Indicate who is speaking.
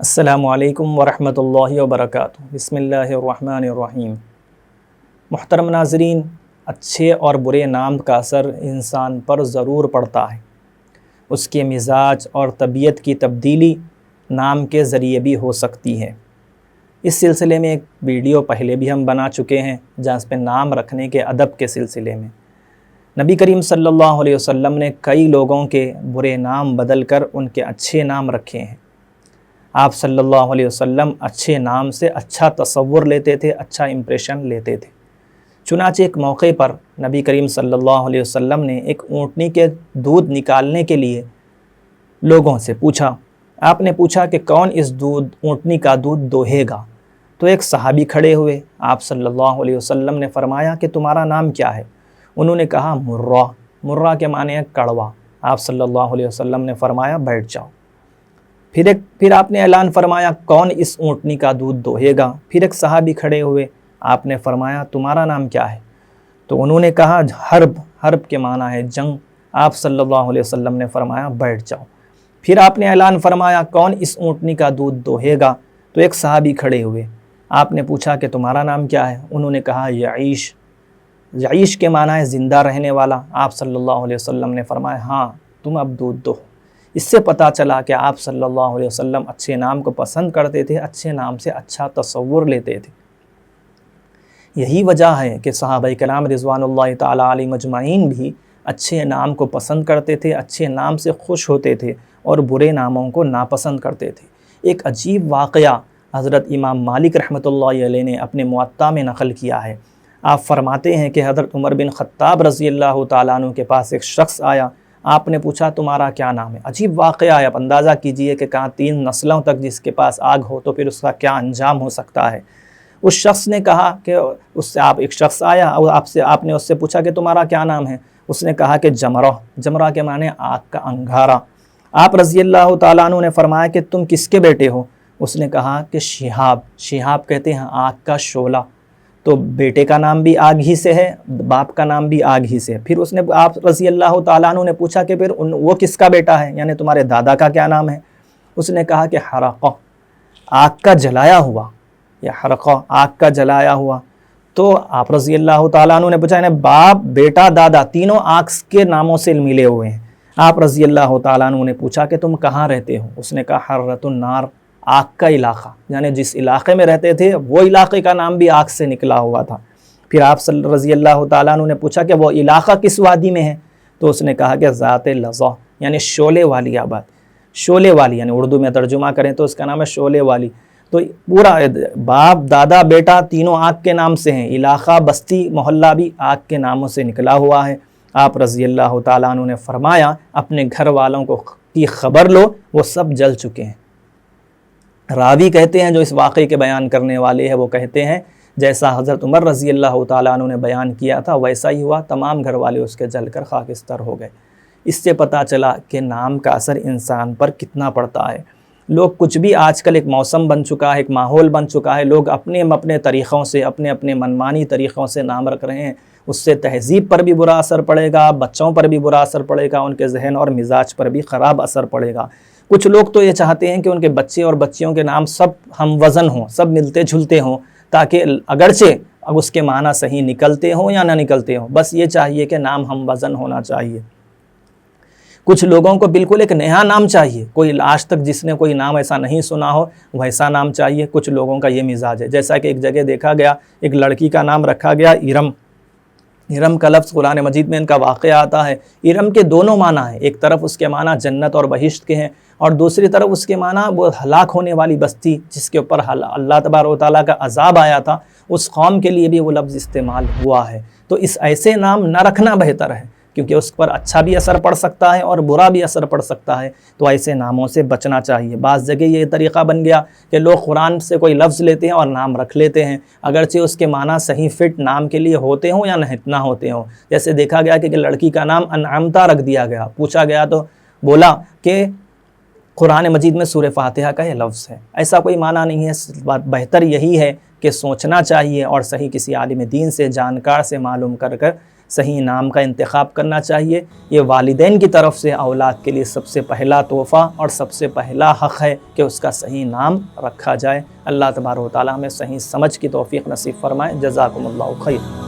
Speaker 1: السلام علیکم ورحمۃ اللہ وبرکاتہ۔ بسم اللہ الرحمن الرحیم۔ محترم ناظرین، اچھے اور برے نام کا اثر انسان پر ضرور پڑتا ہے۔ اس کے مزاج اور طبیعت کی تبدیلی نام کے ذریعے بھی ہو سکتی ہے۔ اس سلسلے میں ایک ویڈیو پہلے بھی ہم بنا چکے ہیں جہاں اس پہ نام رکھنے کے ادب کے سلسلے میں نبی کریم صلی اللہ علیہ وسلم نے کئی لوگوں کے برے نام بدل کر ان کے اچھے نام رکھے ہیں۔ آپ صلی اللہ علیہ وسلم اچھے نام سے اچھا تصور لیتے تھے، اچھا امپریشن لیتے تھے۔ چنانچہ ایک موقع پر نبی کریم صلی اللہ علیہ وسلم نے ایک اونٹنی کے دودھ نکالنے کے لیے لوگوں سے پوچھا۔ آپ نے پوچھا کہ کون اس اونٹنی کا دودھ دوہے گا؟ تو ایک صحابی کھڑے ہوئے۔ آپ صلی اللہ علیہ وسلم نے فرمایا کہ تمہارا نام کیا ہے؟ انہوں نے کہا مرہ۔ مرہ کے معنی ہے کڑوا۔ آپ صلی اللہ علیہ وسلم نے فرمایا بیٹھ جاؤ۔ پھر آپ نے اعلان فرمایا کون اس اونٹنی کا دودھ دوہے گا؟ پھر ایک صحابی کھڑے ہوئے۔ آپ نے فرمایا تمہارا نام کیا ہے؟ تو انہوں نے کہا حرب۔ حرب کے معنی ہے جنگ۔ آپ صلی اللہ علیہ وسلم نے فرمایا بیٹھ جاؤ۔ پھر آپ نے اعلان فرمایا کون اس اونٹنی کا دودھ دوہے گا؟ تو ایک صحابی کھڑے ہوئے۔ آپ نے پوچھا کہ تمہارا نام کیا ہے؟ انہوں نے کہا یعیش۔ یعیش کے معنی ہے زندہ رہنے والا۔ آپ صلی اللہ علیہ وسلم نے فرمایا ہاں تم اب دودھ دو۔ اس سے پتہ چلا کہ آپ صلی اللہ علیہ وسلم اچھے نام کو پسند کرتے تھے، اچھے نام سے اچھا تصور لیتے تھے۔ یہی وجہ ہے کہ صحابہ کرام رضوان اللہ تعالیٰ علیہ مجمعین بھی اچھے نام کو پسند کرتے تھے، اچھے نام سے خوش ہوتے تھے اور برے ناموں کو ناپسند کرتے تھے۔ ایک عجیب واقعہ حضرت امام مالک رحمۃ اللہ علیہ نے اپنے موطا میں نقل کیا ہے۔ آپ فرماتے ہیں کہ حضرت عمر بن خطاب رضی اللہ تعالیٰ عنہ کے پاس ایک شخص آیا۔ آپ نے پوچھا تمہارا کیا نام ہے؟ عجیب واقعہ ہے، آپ اندازہ کیجئے کہ کہاں 3 نسلوں تک جس کے پاس آگ ہو تو پھر اس کا کیا انجام ہو سکتا ہے۔ اس شخص نے کہا کہ اس سے ایک شخص آیا اور آپ نے اس سے پوچھا کہ تمہارا کیا نام ہے؟ اس نے کہا کہ جمرہ۔ جمرہ کے معنی آگ کا انگارہ۔ آپ رضی اللہ تعالیٰ عنہ نے فرمایا کہ تم کس کے بیٹے ہو؟ اس نے کہا کہ شہاب۔ شہاب کہتے ہیں آگ کا شعلہ۔ تو بیٹے کا نام بھی آگ ہی سے ہے، باپ کا نام بھی آگ ہی سے ہے۔ پھر آپ رضی اللہ تعالیٰ عنہ نے پوچھا کہ پھر وہ کس کا بیٹا ہے، یعنی تمہارے دادا کا کیا نام ہے؟ اس نے کہا کہ حرقہ، آگ کا جلایا ہوا، یا حرقہ آگ کا جلایا ہوا۔ تو آپ رضی اللہ تعالیٰ عنہ نے پوچھا یعنی باپ، بیٹا، دادا تینوں آگ کے ناموں سے ملے ہوئے ہیں۔ آپ رضی اللہ تعالیٰ عنہ نے پوچھا کہ تم کہاں رہتے ہو؟ اس نے کہا حرۃ النار، آگ کا علاقہ، یعنی جس علاقے میں رہتے تھے وہ علاقے کا نام بھی آگ سے نکلا ہوا تھا۔ پھر آپ رضی اللہ تعالیٰ عنہ نے پوچھا کہ وہ علاقہ کس وادی میں ہے؟ تو اس نے کہا کہ ذات لظہ، یعنی شعلے والی آباد۔ شعلے والی یعنی اردو میں ترجمہ کریں تو اس کا نام ہے شعلے والی۔ تو پورا باپ، دادا، بیٹا تینوں آگ کے نام سے ہیں، علاقہ، بستی، محلہ بھی آگ کے ناموں سے نکلا ہوا ہے۔ آپ رضی اللہ تعالیٰ عنہ نے فرمایا اپنے گھر والوں کو کی خبر لو، وہ سب جل چکے ہیں۔ راوی کہتے ہیں جو اس واقعے کے بیان کرنے والے ہیں، وہ کہتے ہیں جیسا حضرت عمر رضی اللہ تعالیٰ عنہ نے بیان کیا تھا ویسا ہی ہوا، تمام گھر والے اس کے جل کر خاکستر ہو گئے۔ اس سے پتہ چلا کہ نام کا اثر انسان پر کتنا پڑتا ہے۔ لوگ کچھ بھی آج کل ایک موسم بن چکا ہے، ایک ماحول بن چکا ہے، لوگ اپنے طریقوں سے، اپنے منمانی طریقوں سے نام رکھ رہے ہیں۔ اس سے تہذیب پر بھی برا اثر پڑے گا، بچوں پر بھی برا اثر پڑے گا، ان کے ذہن اور مزاج پر بھی خراب اثر پڑے گا۔ کچھ لوگ تو یہ چاہتے ہیں کہ ان کے بچے اور بچیوں کے نام سب ہم وزن ہوں، سب ملتے جھلتے ہوں، تاکہ اگرچہ اب اس کے معنی صحیح نکلتے ہوں یا نہ نکلتے ہوں، بس یہ چاہیے کہ نام ہم وزن ہونا چاہیے۔ کچھ لوگوں کو بالکل ایک نیا نام چاہیے، کوئی آج تک جس نے کوئی نام ایسا نہیں سنا ہو ویسا نام چاہیے۔ کچھ لوگوں کا یہ مزاج ہے، جیسا کہ ایک جگہ دیکھا گیا ایک لڑکی کا نام رکھا گیا ارم۔ ارم کا لفظ قرآن مجید میں ان کا واقعہ آتا ہے۔ ارم کے دونوں معنی ہیں، ایک طرف اس کے معنی جنت اور بہشت کے ہیں، اور دوسری طرف اس کے معنی وہ ہلاک ہونے والی بستی جس کے اوپر اللہ تبارک و تعالیٰ کا عذاب آیا تھا، اس قوم کے لیے بھی وہ لفظ استعمال ہوا ہے۔ تو اس ایسے نام نہ رکھنا بہتر ہے، کیونکہ اس پر اچھا بھی اثر پڑ سکتا ہے اور برا بھی اثر پڑ سکتا ہے، تو ایسے ناموں سے بچنا چاہیے۔ بعض جگہ یہ طریقہ بن گیا کہ لوگ قرآن سے کوئی لفظ لیتے ہیں اور نام رکھ لیتے ہیں، اگرچہ اس کے معنی صحیح فٹ نام کے لیے ہوتے ہوں یا نہ ہوتے ہوں۔ جیسے دیکھا گیا کہ لڑکی کا نام انعمتا رکھ دیا گیا، پوچھا گیا تو بولا کہ قرآن مجید میں سورہ فاتحہ کا یہ لفظ ہے، ایسا کوئی معنی نہیں ہے۔ بہتر یہی ہے کہ سوچنا چاہیے اور صحیح کسی عالم دین سے، جانکار سے معلوم کر صحیح نام کا انتخاب کرنا چاہیے۔ یہ والدین کی طرف سے اولاد کے لیے سب سے پہلا تحفہ اور سب سے پہلا حق ہے کہ اس کا صحیح نام رکھا جائے۔ اللہ تبارک و تعالی ہمیں صحیح سمجھ کی توفیق نصیب فرمائے۔ جزاکم اللہ خیر۔